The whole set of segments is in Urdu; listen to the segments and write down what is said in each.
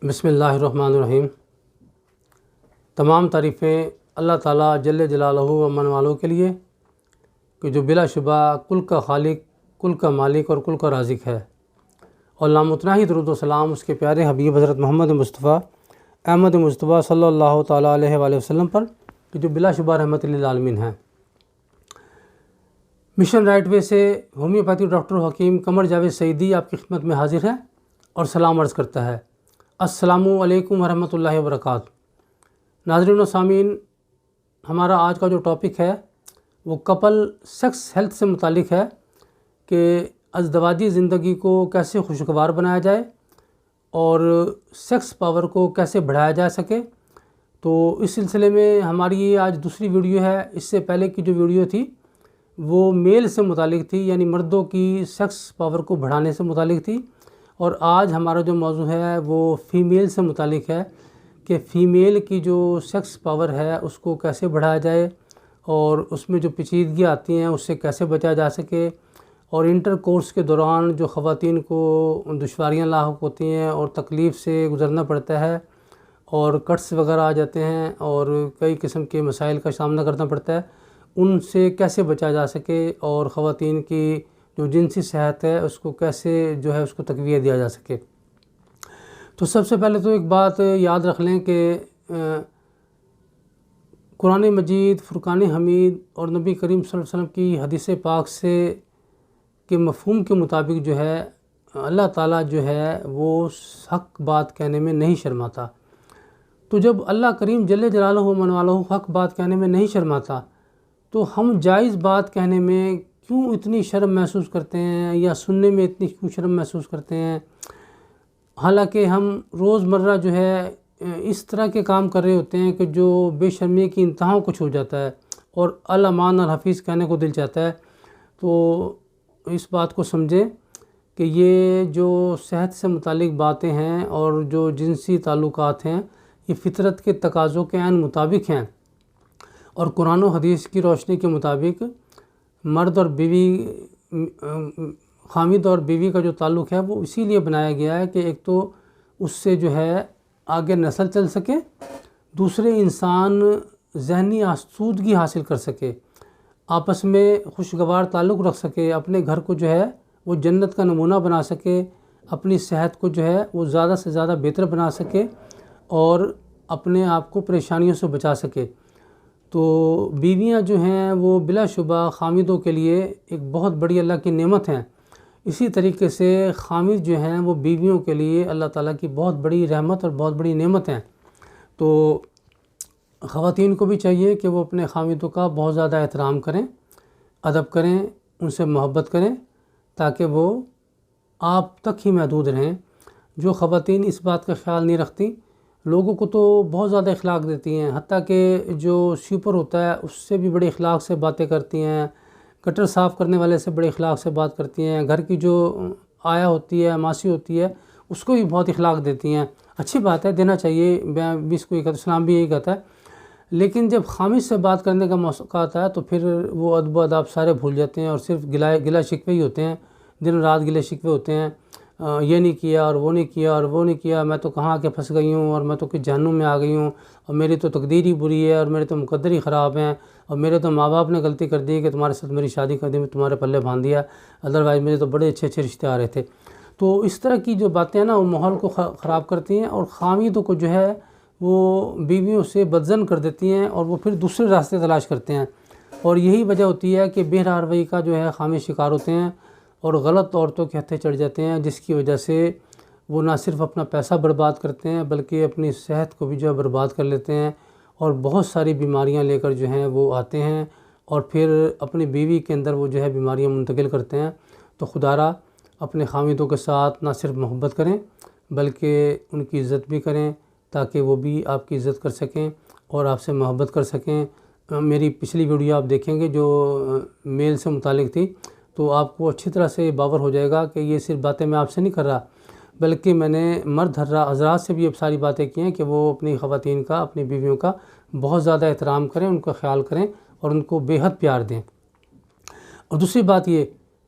بسم اللہ الرحمن الرحیم۔ تمام تعریفیں اللہ تعالیٰ جل جلالہ و من والوں کے لیے کہ جو بلا شبہ کل کا خالق، کل کا مالک اور کل کا رازق ہے، اور لامتناہی درود و سلام اس کے پیارے حبیب حضرت محمد مصطفیٰ احمد مصطفیٰ صلی اللہ تعالیٰ علیہ وآلہ وسلم پر کہ جو بلا شبہ رحمت للعالمین ہیں۔ مشن رائٹ وے سے ہومیوپیتھی ڈاکٹر حکیم قمر جاوید سعیدی آپ کی خدمت میں حاضر ہے اور سلام عرض کرتا ہے۔ السلام علیکم ورحمۃ اللہ وبرکاتہ۔ ناظرین و سامعین، ہمارا آج کا جو ٹاپک ہے وہ کپل سیکس ہیلتھ سے متعلق ہے کہ ازدواجی زندگی کو کیسے خوشگوار بنایا جائے اور سیکس پاور کو کیسے بڑھایا جا سکے۔ تو اس سلسلے میں ہماری یہ آج دوسری ویڈیو ہے۔ اس سے پہلے کی جو ویڈیو تھی وہ میل سے متعلق تھی، یعنی مردوں کی سیکس پاور کو بڑھانے سے متعلق تھی، اور آج ہمارا جو موضوع ہے وہ فیمیل سے متعلق ہے کہ فیمیل کی جو سیکس پاور ہے اس کو کیسے بڑھایا جائے اور اس میں جو پیچیدگیاں آتی ہیں اس سے کیسے بچا جا سکے، اور انٹر کورس کے دوران جو خواتین کو دشواریاں لاحق ہوتی ہیں اور تکلیف سے گزرنا پڑتا ہے اور کٹس وغیرہ آ جاتے ہیں اور کئی قسم کے مسائل کا سامنا کرنا پڑتا ہے، ان سے کیسے بچا جا سکے اور خواتین کی جو جنسی صحت ہے اس کو کیسے جو ہے اس کو تقویت دیا جا سکے۔ تو سب سے پہلے تو ایک بات یاد رکھ لیں کہ قرآن مجید، فرقان حمید اور نبی کریم صلی اللہ علیہ وسلم کی حدیث پاک سے کے مفہوم کے مطابق جو ہے اللہ تعالیٰ جو ہے وہ حق بات کہنے میں نہیں شرماتا۔ تو جب اللہ کریم جل جلالہ و من والہ حق بات کہنے میں نہیں شرماتا تو ہم جائز بات کہنے میں کیوں اتنی شرم محسوس کرتے ہیں یا سننے میں اتنی کیوں شرم محسوس کرتے ہیں، حالانکہ ہم روزمرہ جو ہے اس طرح کے کام کر رہے ہوتے ہیں کہ جو بے شرمی کی انتہاؤں کو چھو جاتا ہے اور الامان الحفیظ کہنے کو دل چاہتا ہے۔ تو اس بات کو سمجھیں کہ یہ جو صحت سے متعلق باتیں ہیں اور جو جنسی تعلقات ہیں یہ فطرت کے تقاضوں کے عین مطابق ہیں، اور قرآن و حدیث کی روشنی کے مطابق مرد اور بیوی، خامد اور بیوی کا جو تعلق ہے وہ اسی لیے بنایا گیا ہے کہ ایک تو اس سے جو ہے آگے نسل چل سکے، دوسرے انسان ذہنی آسودگی حاصل کر سکے، آپس میں خوشگوار تعلق رکھ سکے، اپنے گھر کو جو ہے وہ جنت کا نمونہ بنا سکے، اپنی صحت کو جو ہے وہ زیادہ سے زیادہ بہتر بنا سکے اور اپنے آپ کو پریشانیوں سے بچا سکے۔ تو بیویاں جو ہیں وہ بلا شبہ خامدوں کے لیے ایک بہت بڑی اللہ کی نعمت ہیں، اسی طریقے سے خامد جو ہیں وہ بیویوں کے لیے اللہ تعالیٰ کی بہت بڑی رحمت اور بہت بڑی نعمت ہیں۔ تو خواتین کو بھی چاہیے کہ وہ اپنے خامدوں کا بہت زیادہ احترام کریں، ادب کریں، ان سے محبت کریں تاکہ وہ آپ تک ہی محدود رہیں۔ جو خواتین اس بات کا خیال نہیں رکھتی لوگوں کو تو بہت زیادہ اخلاق دیتی ہیں، حتیٰ کہ جو سوپر ہوتا ہے اس سے بھی بڑے اخلاق سے باتیں کرتی ہیں، گٹر صاف کرنے والے سے بڑے اخلاق سے بات کرتی ہیں، گھر کی جو آیا ہوتی ہے، ماسی ہوتی ہے، اس کو بھی بہت اخلاق دیتی ہیں۔ اچھی بات ہے، دینا چاہیے، میں بھی اس کو یہ کہتا ہوں، اسلام بھی یہی کہتا ہے۔ لیکن جب خامد سے بات کرنے کا موقع آتا ہے تو پھر وہ ادب و آداب سارے بھول جاتے ہیں اور صرف گلا شکوے ہی ہوتے ہیں، دن رات گلے شکوے ہوتے ہیں، یہ نہیں کیا اور وہ نہیں کیا اور وہ نہیں کیا، میں تو کہاں کے پھنس گئی ہوں اور میں تو کس جہنم میں آ گئی ہوں، اور میری تو تقدیر ہی بری ہے اور میرے تو مقدر ہی خراب ہیں، اور میرے تو ماں باپ نے غلطی کر دی کہ تمہارے ساتھ میری شادی کر دی، میں تمہارے پلے باندھ دیا، ادروائز مجھے تو بڑے اچھے اچھے رشتے آ رہے تھے۔ تو اس طرح کی جو باتیں ہیں نا وہ ماحول کو خراب کرتی ہیں اور خامیدوں کو جو ہے وہ بیویوں سے بدظن کر دیتی ہیں اور وہ پھر دوسرے راستے تلاش کرتے ہیں، اور یہی وجہ ہوتی ہے کہ بے راہ روی کا جو ہے خامد شکار ہوتے ہیں اور غلط عورتوں کے ہتھے چڑھ جاتے ہیں، جس کی وجہ سے وہ نہ صرف اپنا پیسہ برباد کرتے ہیں بلکہ اپنی صحت کو بھی جو ہے برباد کر لیتے ہیں اور بہت ساری بیماریاں لے کر جو ہیں وہ آتے ہیں اور پھر اپنی بیوی کے اندر وہ جو ہے بیماریاں منتقل کرتے ہیں۔ تو خدا را اپنے خامدوں کے ساتھ نہ صرف محبت کریں بلکہ ان کی عزت بھی کریں تاکہ وہ بھی آپ کی عزت کر سکیں اور آپ سے محبت کر سکیں۔ میری پچھلی ویڈیو آپ دیکھیں گے جو میل سے متعلق تھی تو آپ کو اچھی طرح سے باور ہو جائے گا کہ یہ صرف باتیں میں آپ سے نہیں کر رہا بلکہ میں نے مرد حضرات سے بھی اب ساری باتیں کی ہیں کہ وہ اپنی خواتین کا، اپنی بیویوں کا بہت زیادہ احترام کریں، ان کا خیال کریں اور ان کو بے حد پیار دیں۔ اور دوسری بات یہ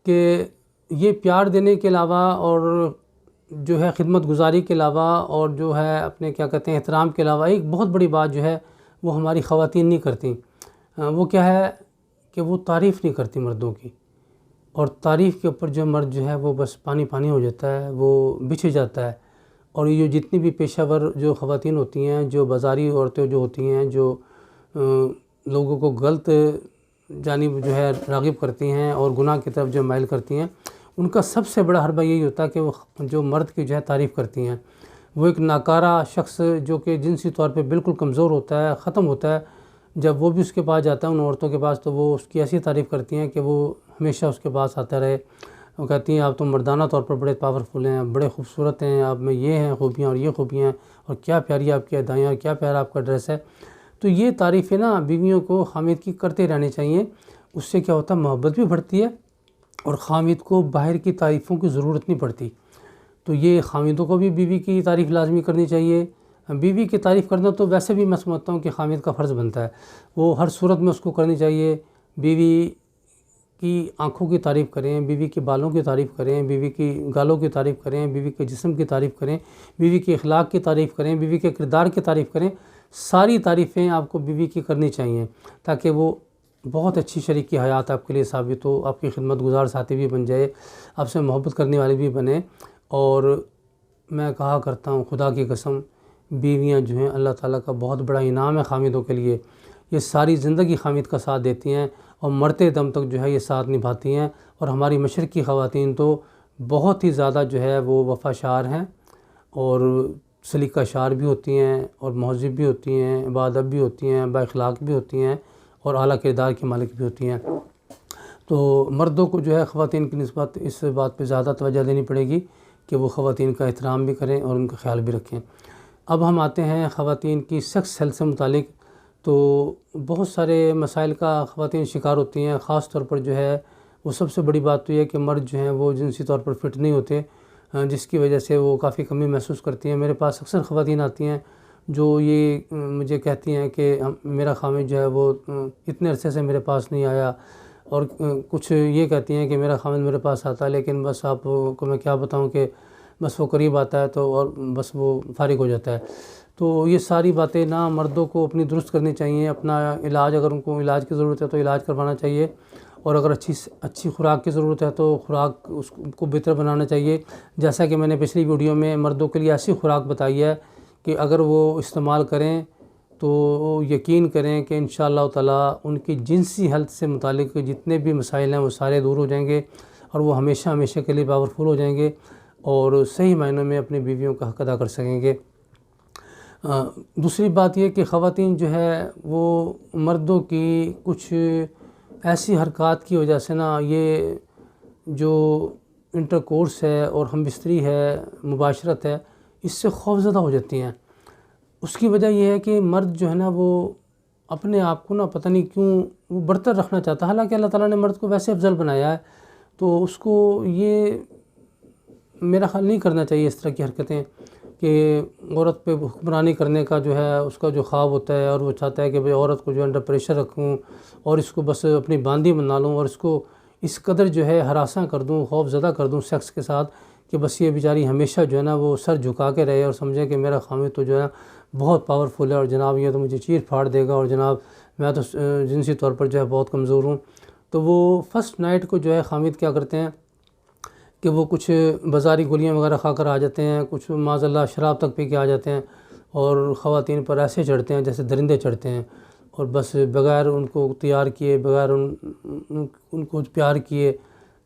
کہ یہ پیار دینے کے علاوہ اور جو ہے خدمت گزاری کے علاوہ اور جو ہے اپنے کیا کہتے ہیں احترام کے علاوہ ایک بہت بڑی بات جو ہے وہ ہماری خواتین نہیں کرتیں، وہ کیا ہے کہ وہ تعریف نہیں کرتی مردوں کی، اور تعریف کے اوپر جو مرد جو ہے وہ بس پانی پانی ہو جاتا ہے، وہ بچھ جاتا ہے۔ اور یہ جتنی بھی پیشہ ور جو خواتین ہوتی ہیں، جو بازاری عورتیں جو ہوتی ہیں، جو لوگوں کو غلط جانب جو ہے راغب کرتی ہیں اور گناہ کی طرف جو مائل کرتی ہیں، ان کا سب سے بڑا حربہ یہی ہوتا ہے کہ وہ جو مرد کی جو ہے تعریف کرتی ہیں۔ وہ ایک ناکارہ شخص جو کہ جنسی طور پہ بالکل کمزور ہوتا ہے، ختم ہوتا ہے، جب وہ بھی اس کے پاس جاتا ہے ان عورتوں کے پاس، تو وہ اس کی ایسی تعریف کرتی ہیں کہ وہ ہمیشہ اس کے پاس آتا رہے۔ وہ کہتی ہیں آپ تو مردانہ طور پر بڑے پاورفل ہیں، بڑے خوبصورت ہیں، آپ میں یہ ہیں خوبیاں اور یہ خوبیاں ہیں، اور کیا پیاری آپ کی ادائیاں، کیا پیارا آپ کا ڈریس ہے۔ تو یہ تعریفیں نا بیویوں کو خامد کی کرتے رہنے چاہیے۔ اس سے کیا ہوتا ہے، محبت بھی بڑھتی ہے اور خامد کو باہر کی تعریفوں کی ضرورت نہیں پڑتی۔ تو یہ خامدوں کو بھی بیوی کی تعریف لازمی کرنی چاہیے۔ بیوی کی تعریف کرنا تو ویسے بھی میں سمجھتا ہوں کہ خامد کا فرض بنتا ہے، وہ ہر صورت میں اس کو کرنی چاہیے۔ بیوی کی آنکھوں کی تعریف کریں، بیوی کے بالوں کی تعریف کریں، بیوی کی گالوں کی تعریف کریں، بیوی کے جسم کی تعریف کریں، بیوی کے اخلاق کی تعریف کریں، بیوی کے کردار کی تعریف کریں۔ ساری تعریفیں آپ کو بیوی کی کرنی چاہیے تاکہ وہ بہت اچھی شریک حیات آپ کے لیے ثابت ہو، آپ کی خدمت گزار ساتھی بھی بن جائے، آپ سے محبت کرنے والی بھی بنے۔ اور میں کہا کرتا ہوں خدا کی قسم، بیویاں جو ہیں اللہ تعالیٰ کا بہت بڑا انعام ہے خامدوں کے لیے۔ یہ ساری زندگی خامد کا ساتھ دیتی ہیں اور مرتے دم تک جو ہے یہ ساتھ نبھاتی ہیں۔ اور ہماری مشرقی خواتین تو بہت ہی زیادہ جو ہے وہ وفاشار ہیں اور سلیقہ شار بھی ہوتی ہیں اور مہذب بھی ہوتی ہیں، باادب بھی ہوتی ہیں، با اخلاق بھی ہوتی ہیں اور اعلیٰ کردار کی مالک بھی ہوتی ہیں۔ تو مردوں کو جو ہے خواتین کی نسبت اس بات پہ زیادہ توجہ دینی پڑے گی کہ وہ خواتین کا احترام بھی کریں اور ان کا خیال بھی رکھیں۔ اب ہم آتے ہیں خواتین کی سیکس ہیلتھ سے متعلق۔ تو بہت سارے مسائل کا خواتین شکار ہوتی ہیں، خاص طور پر جو ہے وہ سب سے بڑی بات تو یہ ہے کہ مرد جو ہیں وہ جنسی طور پر فٹ نہیں ہوتے، جس کی وجہ سے وہ کافی کمی محسوس کرتی ہیں۔ میرے پاس اکثر خواتین آتی ہیں جو یہ مجھے کہتی ہیں کہ میرا خامد جو ہے وہ اتنے عرصے سے میرے پاس نہیں آیا، اور کچھ یہ کہتی ہیں کہ میرا خامد میرے پاس آتا ہے لیکن بس آپ کو میں کیا بتاؤں کہ بس وہ قریب آتا ہے تو اور بس وہ فارغ ہو جاتا ہے۔ تو یہ ساری باتیں نا مردوں کو اپنی درست کرنی چاہیے۔ اپنا علاج، اگر ان کو علاج کی ضرورت ہے تو علاج کروانا چاہیے، اور اگر اچھی خوراک کی ضرورت ہے تو خوراک اس کو بہتر بنانا چاہیے۔ جیسا کہ میں نے پچھلی ویڈیو میں مردوں کے لیے ایسی خوراک بتائی ہے کہ اگر وہ استعمال کریں تو یقین کریں کہ انشاءاللہ تعالیٰ ان کی جنسی ہیلتھ سے متعلق جتنے بھی مسائل ہیں وہ سارے دور ہو جائیں گے، اور وہ ہمیشہ ہمیشہ کے لیے پاورفل ہو جائیں گے اور صحیح معنوں میں اپنی بیویوں کا حق ادا کر سکیں گے۔ دوسری بات یہ کہ خواتین جو ہے وہ مردوں کی کچھ ایسی حرکات کی وجہ سے نا یہ جو انٹر کورس ہے اور ہم بستری ہے، مباشرت ہے، اس سے خوفزدہ ہو جاتی ہیں۔ اس کی وجہ یہ ہے کہ مرد جو ہے نا وہ اپنے آپ کو نا پتہ نہیں کیوں وہ برتر رکھنا چاہتا ہے، حالانکہ اللہ تعالیٰ نے مرد کو ویسے افضل بنایا ہے، تو اس کو یہ میرا خیال نہیں کرنا چاہیے اس طرح کی حرکتیں کہ عورت پہ حکمرانی کرنے کا جو ہے اس کا جو خواب ہوتا ہے، اور وہ چاہتا ہے کہ بھئی عورت کو جو انڈر پریشر رکھوں اور اس کو بس اپنی باندھی بنا لوں اور اس کو اس قدر جو ہے ہراساں کر دوں، خوف زدہ کر دوں سیکس کے ساتھ کہ بس یہ بیچاری ہمیشہ جو ہے نا وہ سر جھکا کے رہے اور سمجھے کہ میرا خامد تو جو ہے بہت پاورفل ہے اور جناب یہ تو مجھے چیر پھاڑ دے گا اور جناب میں تو جنسی طور پر جو ہے بہت کمزور ہوں۔ تو وہ فرسٹ نائٹ کو جو ہے خامد کیا کرتے ہیں کہ وہ کچھ بازاری گولیاں وغیرہ کھا کر آ جاتے ہیں، کچھ معاذ اللہ شراب تک پی کے آ جاتے ہیں اور خواتین پر ایسے چڑھتے ہیں جیسے درندے چڑھتے ہیں، اور بس بغیر ان کو تیار کیے، بغیر ان کو پیار کیے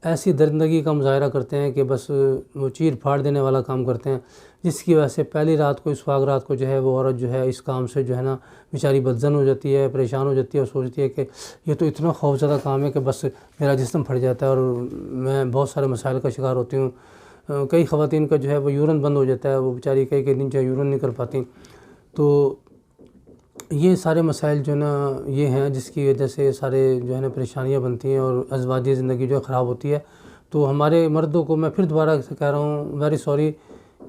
ایسی درندگی کا مظاہرہ کرتے ہیں کہ بس وہ چیر پھاڑ دینے والا کام کرتے ہیں، جس کی وجہ سے پہلی رات کو، سہاگ رات کو جو ہے وہ عورت جو ہے اس کام سے جو ہے نا بیچاری بدزن ہو جاتی ہے، پریشان ہو جاتی ہے اور سوچتی ہے کہ یہ تو اتنا خوفزدہ کام ہے کہ بس میرا جسم پھٹ جاتا ہے اور میں بہت سارے مسائل کا شکار ہوتی ہوں۔ کئی خواتین کا جو ہے وہ یورن بند ہو جاتا ہے، وہ بیچاری کئی دن جو ہے یورن نہیں کر پاتی۔ تو یہ سارے مسائل جو ہے نا یہ ہیں جس کی وجہ سے سارے جو ہے نا پریشانیاں بنتی ہیں اور ازواجی زندگی جو ہے خراب ہوتی ہے۔ تو ہمارے مردوں کو میں پھر دوبارہ سے کہہ رہا ہوں، ویری سوری،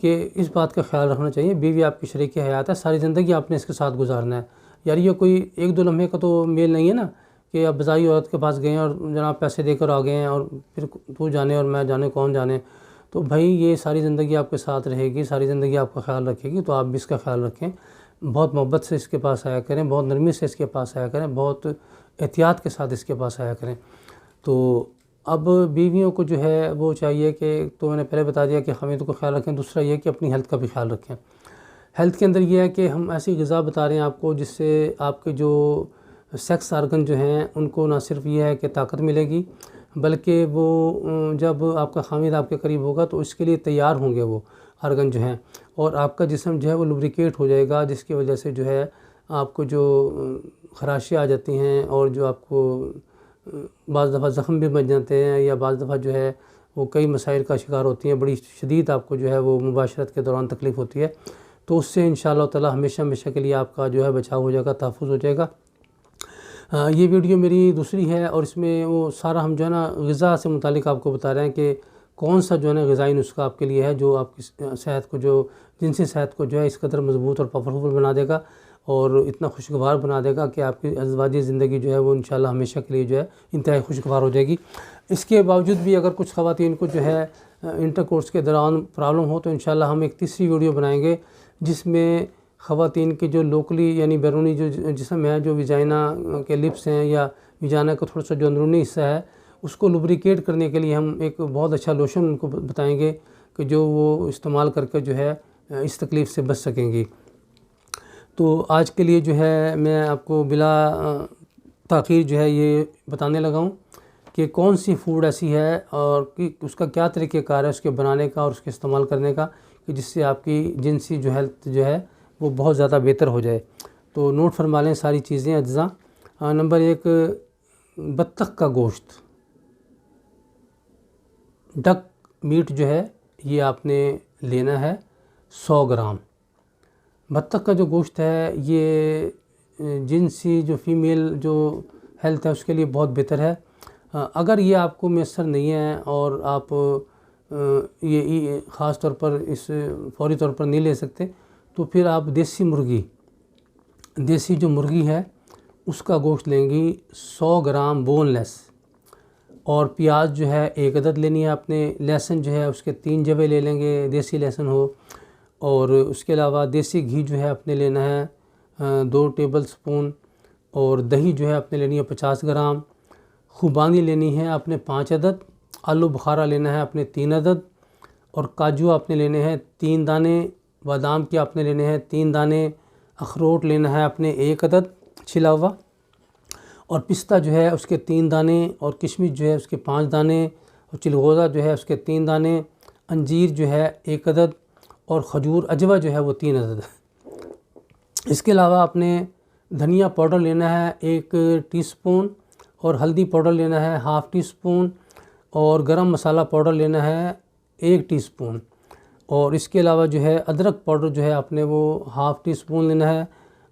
کہ اس بات کا خیال رکھنا چاہیے، بیوی آپ کی شریک حیات ہے، ساری زندگی آپ نے اس کے ساتھ گزارنا ہے۔ یار یہ کوئی ایک دو لمحے کا تو میل نہیں ہے نا کہ آپ بازاری عورت کے پاس گئے ہیں اور جناب پیسے دے کر آ گئے ہیں اور پھر تو جانے اور میں جانے کون جانے۔ تو تو بھائی یہ ساری زندگی آپ کے ساتھ رہے گی، ساری زندگی آپ کا خیال رکھے گی، تو آپ بھی اس کا خیال رکھیں، بہت محبت سے اس کے پاس آیا کریں، بہت نرمی سے اس کے پاس آیا کریں، بہت احتیاط کے ساتھ اس کے پاس آیا کریں۔ تو اب بیویوں کو جو ہے وہ چاہیے کہ تو میں نے پہلے بتا دیا کہ حمید کو خیال رکھیں، دوسرا یہ کہ اپنی ہیلتھ کا بھی خیال رکھیں۔ ہیلتھ کے اندر یہ ہے کہ ہم ایسی غذا بتا رہے ہیں آپ کو جس سے آپ کے جو سیکس آرگن جو ہیں ان کو نہ صرف یہ ہے کہ طاقت ملے گی، بلکہ وہ جب آپ کا حامد آپ کے قریب ہوگا تو اس کے لیے تیار ہوں گے وہ آرگن جو ہیں، اور آپ کا جسم جو ہے وہ لوبریکیٹ ہو جائے گا، جس کی وجہ سے جو ہے آپ کو جو خراشیں آ جاتی ہیں اور جو آپ کو بعض دفعہ زخم بھی بن جاتے ہیں، یا بعض دفعہ جو ہے وہ کئی مسائل کا شکار ہوتی ہیں، بڑی شدید آپ کو جو ہے وہ مباشرت کے دوران تکلیف ہوتی ہے، تو اس سے انشاءاللہ تعالی ہمیشہ ہمیشہ کے لیے آپ کا جو ہے بچاؤ ہو جائے گا، تحفظ ہو جائے گا۔ یہ ویڈیو میری دوسری ہے، اور اس میں وہ سارا ہم جو ہے نا غذا سے متعلق آپ کو بتا رہے ہیں کہ کون سا جو ہے نا غذائی نسخہ آپ کے لیے ہے جو آپ کی صحت کو، جو جنسی صحت کو جو ہے اس قدر مضبوط اور پاورفل بنا دے گا اور اتنا خوشگوار بنا دے گا کہ آپ کی ازدواجی زندگی جو ہے وہ انشاءاللہ ہمیشہ کے لیے جو ہے انتہائی خوشگوار ہو جائے گی۔ اس کے باوجود بھی اگر کچھ خواتین کو جو ہے انٹر کورس کے دوران پرابلم ہو تو انشاءاللہ ہم ایک تیسری ویڈیو بنائیں گے جس میں خواتین کے جو لوکلی یعنی بیرونی جو جسم ہے، جو ویجائنا کے لپس ہیں یا ویجائنا کا تھوڑا سا جو اندرونی حصہ ہے، اس کو لوبریکیٹ کرنے کے لیے ہم ایک بہت اچھا لوشن ان کو بتائیں گے کہ جو وہ استعمال کر کے جو ہے اس تکلیف سے بچ سکیں گی۔ تو آج کے لیے جو ہے میں آپ کو بلا تاخیر جو ہے یہ بتانے لگا ہوں کہ کون سی فوڈ ایسی ہے اور اس کا کیا طریقہ کار ہے اس کے بنانے کا اور اس کے استعمال کرنے کا کہ جس سے آپ کی جنسی جو ہیلتھ جو ہے وہ بہت زیادہ بہتر ہو جائے۔ تو نوٹ فرما لیں ساری چیزیں اجزاء۔ نمبر 1، بطخ کا گوشت، ڈک میٹ جو ہے یہ آپ نے لینا ہے 100 گرام۔ بطخ کا جو گوشت ہے یہ جنسی جو فیمیل جو ہیلتھ ہے اس کے لیے بہت بہتر ہے۔ اگر یہ آپ کو میسر نہیں ہے اور آپ یہ خاص طور پر اس فوری طور پر نہیں لے سکتے تو پھر آپ دیسی جو مرغی ہے اس کا گوشت لیں گی 100 گرام بون لیس، اور پیاز جو ہے 1 عدد لینی ہے آپ نے، لہسن جو ہے اس کے 3 جوے لے لیں گے، دیسی لہسن ہو، اور اس کے علاوہ دیسی گھی جو ہے آپ نے لینا ہے 2 ٹیبل سپون، اور دہی جو ہے آپ نے لینی ہے 50 گرام، خوبانی لینی ہے آپ نے 5 عدد، آلو بخارا لینا ہے آپ نے 3 عدد، اور کاجو آپ نے لینے ہیں 3 دانے، بادام کے آپ نے لینے ہیں 3 دانے، اخروٹ لینا ہے آپ نے 1 عدد چھلا ہوا، اور پستہ جو ہے اس کے 3 دانے، اور کشمش جو ہے اس کے 5 دانے، اور چلغوزہ جو ہے اس کے 3 دانے، انجیر جو ہے 1 عدد، اور کھجور اجوا جو ہے وہ 3 عدد۔ اس کے علاوہ آپ نے دھنیا پاؤڈر لینا ہے 1 ٹی سپون، اور ہلدی پاؤڈر لینا ہے ½ ٹی سپون، اور گرم مسالہ پاؤڈر لینا ہے 1 ٹی سپون، اور اس کے علاوہ جو ہے ادرک پاؤڈر جو ہے آپ نے وہ ½ ٹی سپون لینا ہے،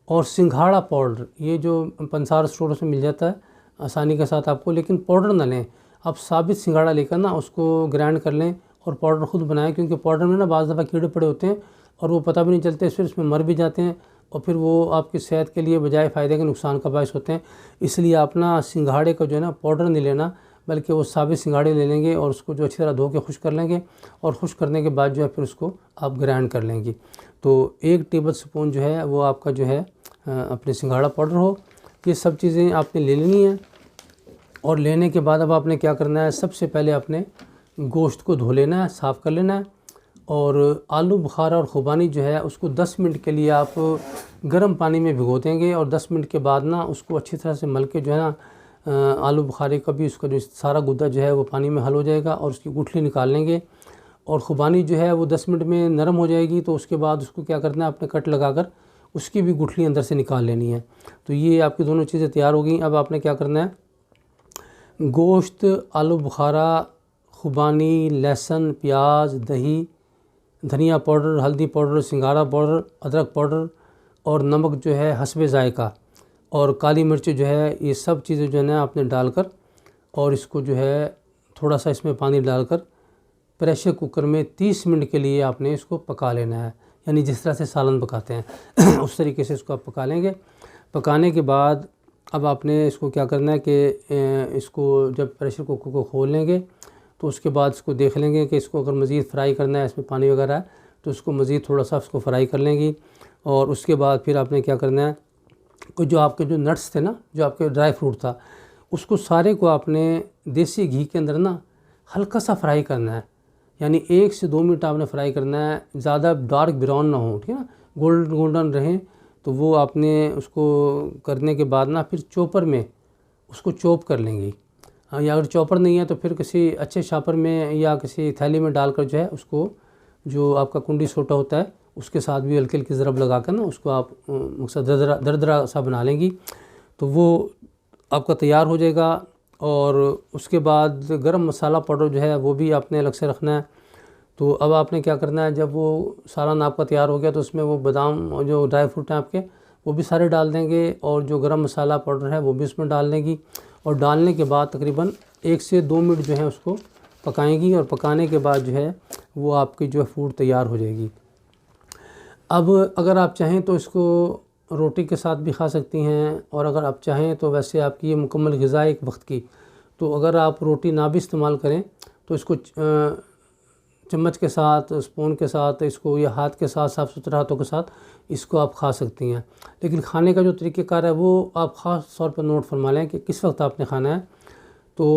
اور سنگھاڑا پاؤڈر یہ جو پنسار اسٹوروں سے مل جاتا ہے آسانی کے ساتھ آپ کو، لیکن پاؤڈر نہ لیں آپ، ثابت سنگھاڑا لے کر نا اس کو گرائنڈ کر لیں اور پاؤڈر خود بنائیں، کیونکہ پاؤڈر میں نا بعض دفعہ کیڑے پڑے ہوتے ہیں اور وہ پتہ بھی نہیں چلتے، پھر اس میں مر بھی جاتے ہیں اور پھر وہ آپ کی صحت کے لیے بجائے فائدے کے نقصان کا باعث ہوتے ہیں۔ اس لیے آپ نا سنگھاڑے کا جو ہے نا پاؤڈر نہیں لینا، بلکہ وہ ثابت سنگھاڑے لے لیں گے اور اس کو جو اچھی طرح دھو کے خشک کر لیں گے، اور خشک کرنے کے بعد جو ہے پھر اس کو آپ گرائنڈ کر لیں گے۔ تو 1 ٹیبل سپون جو ہے وہ آپ کا جو ہے اپنے سنگھاڑا پاؤڈر ہو۔ یہ سب چیزیں آپ نے لے لینی ہیں، اور لینے کے بعد اب آپ نے کیا کرنا ہے، سب سے پہلے آپ نے گوشت کو دھو لینا ہے، صاف کر لینا ہے، اور آلو بخارا اور خوبانی جو ہے اس کو 10 منٹ کے لیے آپ گرم پانی میں بھگو دیں گے، اور 10 منٹ کے بعد نا اس کو اچھی طرح سے مل کے جو ہے نا آلو بخارے کا بھی اس کا جو سارا گدا جو ہے وہ پانی میں حل ہو جائے گا، اور اس کی گٹھلی نکال لیں گے، اور خوبانی جو ہے وہ 10 منٹ میں نرم ہو جائے گی، تو اس کے بعد اس کو کیا کرنا ہے، آپ نے کٹ لگا کر اس کی بھی گٹھلی اندر سے نکال لینی ہے۔ تو یہ آپ کی دونوں چیزیں تیار ہو گئیں۔ اب آپ نے کیا کرنا ہے، گوشت، آلو بخارا، خوبانی، لہسن، پیاز، دہی، دھنیا پاؤڈر، ہلدی پاؤڈر، سنگھاڑا پاؤڈر، ادرک پاؤڈر، اور نمک جو ہے حسب ذائقہ، اور کالی مرچ جو ہے، یہ سب چیزیں جو ہے نا آپ نے ڈال کر، اور اس کو جو ہے تھوڑا سا اس میں پانی ڈال کر پریشر کوکر میں 30 منٹ کے لیے آپ نے اس کو پکا لینا ہے، یعنی جس طرح سے سالن پکاتے ہیں اس طریقے سے اس کو آپ پکا لیں گے۔ پکانے کے بعد اب آپ نے اس کو کیا کرنا ہے کہ اس کو جب پریشر کوکر کو کھول لیں گے تو اس کے بعد اس کو دیکھ لیں گے کہ اس کو اگر مزید فرائی کرنا ہے، اس میں پانی وغیرہ ہے تو اس کو مزید تھوڑا سا اس کو فرائی کر لیں گی۔ اور اس کے بعد پھر آپ نے کیا کرنا ہے کہ جو آپ کے جو نٹس تھے نا، جو آپ کے ڈرائی فروٹ تھا، اس کو سارے کو آپ نے دیسی گھی کے اندر نا ہلکا سا فرائی کرنا ہے، یعنی 1 سے 2 منٹ آپ نے فرائی کرنا ہے، زیادہ ڈارک براؤن نہ ہو، ٹھیک ہے نا، گولڈن رہیں۔ تو وہ آپ نے اس کو کرنے کے بعد نا پھر چوپر میں اس کو چوپ کر لیں گی، یا اگر چوپر نہیں ہے تو پھر کسی اچھے شاپر میں یا کسی تھیلی میں ڈال کر جو ہے اس کو، جو آپ کا کنڈی سوٹا ہوتا ہے اس کے ساتھ بھی ہلکی ہلکی ضرب لگا کر نا اس کو آپ مقصد دردرا سا بنا لیں گی، تو وہ آپ کا تیار ہو جائے گا۔ اور اس کے بعد گرم مسالہ پاؤڈر جو ہے وہ بھی آپ نے الگ سے رکھنا ہے۔ تو اب آپ نے کیا کرنا ہے، جب وہ سالن آپ کا تیار ہو گیا تو اس میں وہ بادام اور جو ڈرائی فروٹ ہیں آپ کے وہ بھی سارے ڈال دیں گے، اور جو گرم مسالہ پاؤڈر ہے وہ بھی اس میں ڈال دیں گی، اور ڈالنے کے بعد تقریباً 1 سے 2 منٹ جو ہے اس کو پکائیں گی، اور پکانے کے بعد جو ہے وہ آپ کی جو ہے فوڈ تیار ہو جائے گی۔ اب اگر آپ چاہیں تو اس کو روٹی کے ساتھ بھی کھا سکتی ہیں، اور اگر آپ چاہیں تو ویسے آپ کی یہ مکمل غذا ہے ایک وقت کی، تو اگر آپ روٹی نہ بھی استعمال کریں تو اس کو چمچ کے ساتھ، اسپون کے ساتھ اس کو، یا ہاتھ کے ساتھ صاف ستھرا ہاتھوں کے ساتھ اس کو آپ کھا سکتی ہیں۔ لیکن کھانے کا جو طریقہ کار ہے وہ آپ خاص طور پر نوٹ فرما لیں کہ کس وقت آپ نے کھانا ہے۔ تو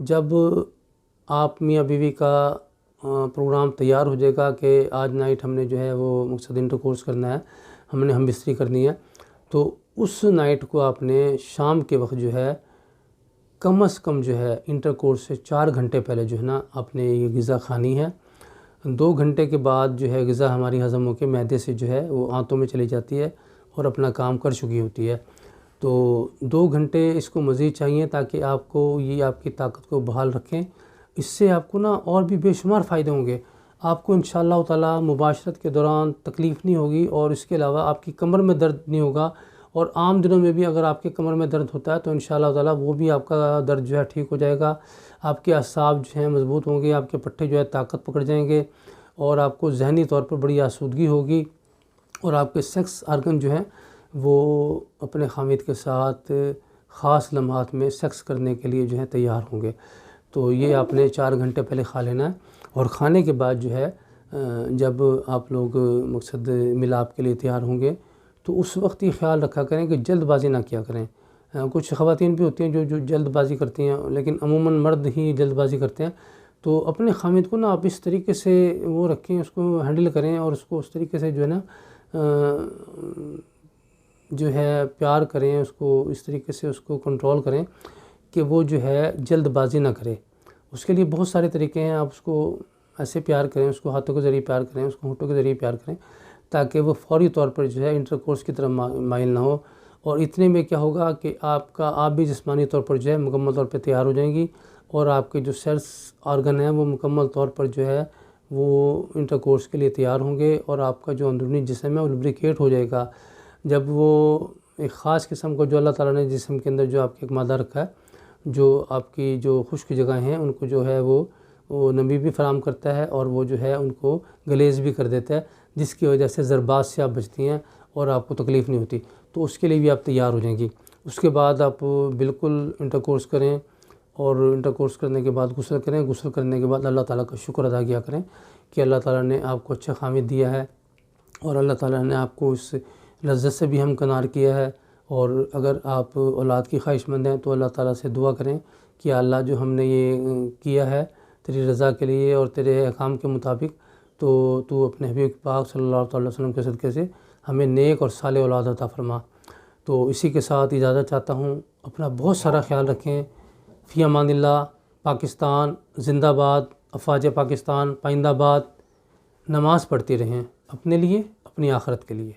جب آپ میاں بیوی کا پروگرام تیار ہو جائے گا کہ آج نائٹ ہم نے جو ہے وہ مقصد انٹر کورس کرنا ہے، ہم نے ہم بستری کرنی ہے، تو اس نائٹ کو آپ نے شام کے وقت جو ہے کم از کم جو ہے انٹر کورس سے 4 گھنٹے پہلے جو ہے نا آپ نے یہ غذا کھانی ہے۔ 2 گھنٹے کے بعد جو ہے غذا ہماری ہضم ہو کے معدے سے جو ہے وہ آنتوں میں چلی جاتی ہے اور اپنا کام کر چکی ہوتی ہے۔ تو 2 گھنٹے اس کو مزید چاہیے تاکہ آپ کو یہ آپ کی طاقت کو بحال رکھیں۔ اس سے آپ کو نا اور بھی بے شمار فائدے ہوں گے۔ آپ کو انشاءاللہ تعالی مباشرت کے دوران تکلیف نہیں ہوگی، اور اس کے علاوہ آپ کی کمر میں درد نہیں ہوگا، اور عام دنوں میں بھی اگر آپ کے کمر میں درد ہوتا ہے تو انشاءاللہ تعالی وہ بھی آپ کا درد جو ہے ٹھیک ہو جائے گا۔ آپ کے اعصاب جو ہیں مضبوط ہوں گے، آپ کے پٹھے جو ہے طاقت پکڑ جائیں گے، اور آپ کو ذہنی طور پر بڑی آسودگی ہوگی، اور آپ کے سیکس آرگن جو ہیں وہ اپنے خامد کے ساتھ خاص لمحات میں سیکس کرنے کے لیے جو ہے تیار ہوں گے۔ تو یہ آپ نے 4 گھنٹے پہلے کھا لینا ہے، اور کھانے کے بعد جو ہے جب آپ لوگ مقصد ملاپ کے لیے تیار ہوں گے تو اس وقت یہ خیال رکھا کریں کہ جلد بازی نہ کیا کریں۔ کچھ خواتین بھی ہوتی ہیں جو جلد بازی کرتی ہیں، لیکن عموماً مرد ہی جلد بازی کرتے ہیں۔ تو اپنے خامد کو نا آپ اس طریقے سے وہ رکھیں، اس کو ہینڈل کریں، اور اس کو اس طریقے سے جو ہے نا جو ہے پیار کریں، اس کو اس طریقے سے اس کو کنٹرول کریں کہ وہ جو ہے جلد بازی نہ کرے۔ اس کے لیے بہت سارے طریقے ہیں، آپ اس کو ایسے پیار کریں، اس کو ہاتھوں کے ذریعے پیار کریں، اس کو ہونٹوں کے ذریعے پیار کریں، تاکہ وہ فوری طور پر جو ہے انٹر کورس کی طرف مائل نہ ہو۔ اور اتنے میں کیا ہوگا کہ آپ بھی جسمانی طور پر جو ہے مکمل طور پہ تیار ہو جائیں گی، اور آپ کے جو سیلس آرگن ہیں وہ مکمل طور پر جو ہے وہ انٹر کورس کے لیے تیار ہوں گے، اور آپ کا جو اندرونی جسم ہے وہ لبریکیٹ ہو جائے گا۔ جب وہ ایک خاص قسم کو جو اللہ تعالیٰ نے جسم کے اندر جو آپ کے ایک مادہ رکھا ہے، جو آپ کی جو خشک جگہیں ہیں ان کو جو ہے وہ نمی بھی فراہم کرتا ہے، اور وہ جو ہے ان کو گلیز بھی کر دیتا ہے، جس کی وجہ سے ضربات سے آپ بچتی ہیں اور آپ کو تکلیف نہیں ہوتی۔ تو اس کے لیے بھی آپ تیار ہو جائیں گی۔ اس کے بعد آپ بالکل انٹر کورس کریں، اور انٹر کورس کرنے کے بعد غسل کریں۔ غسل کرنے کے بعد اللہ تعالیٰ کا شکر ادا کیا کریں کہ اللہ تعالیٰ نے آپ کو اچھا خامد دیا ہے، اور اللہ تعالیٰ نے آپ کو اس لذت سے بھی ہمکنار کیا ہے۔ اور اگر آپ اولاد کی خواہش مند ہیں تو اللہ تعالیٰ سے دعا کریں کہ اللہ جو ہم نے یہ کیا ہے تیری رضا کے لیے اور تیرے احکام کے مطابق، تو اپنے حبیب پاک صلی اللہ علیہ وسلم کے صدقے سے ہمیں نیک اور صالح اولاد عطا فرما۔ تو اسی کے ساتھ اجازت چاہتا ہوں، اپنا بہت سارا خیال رکھیں۔ فی امان اللہ۔ پاکستان زندہ باد۔ افواج پاکستان پائندہ باد۔ نماز پڑھتی رہیں، اپنے لیے، اپنی آخرت کے لیے۔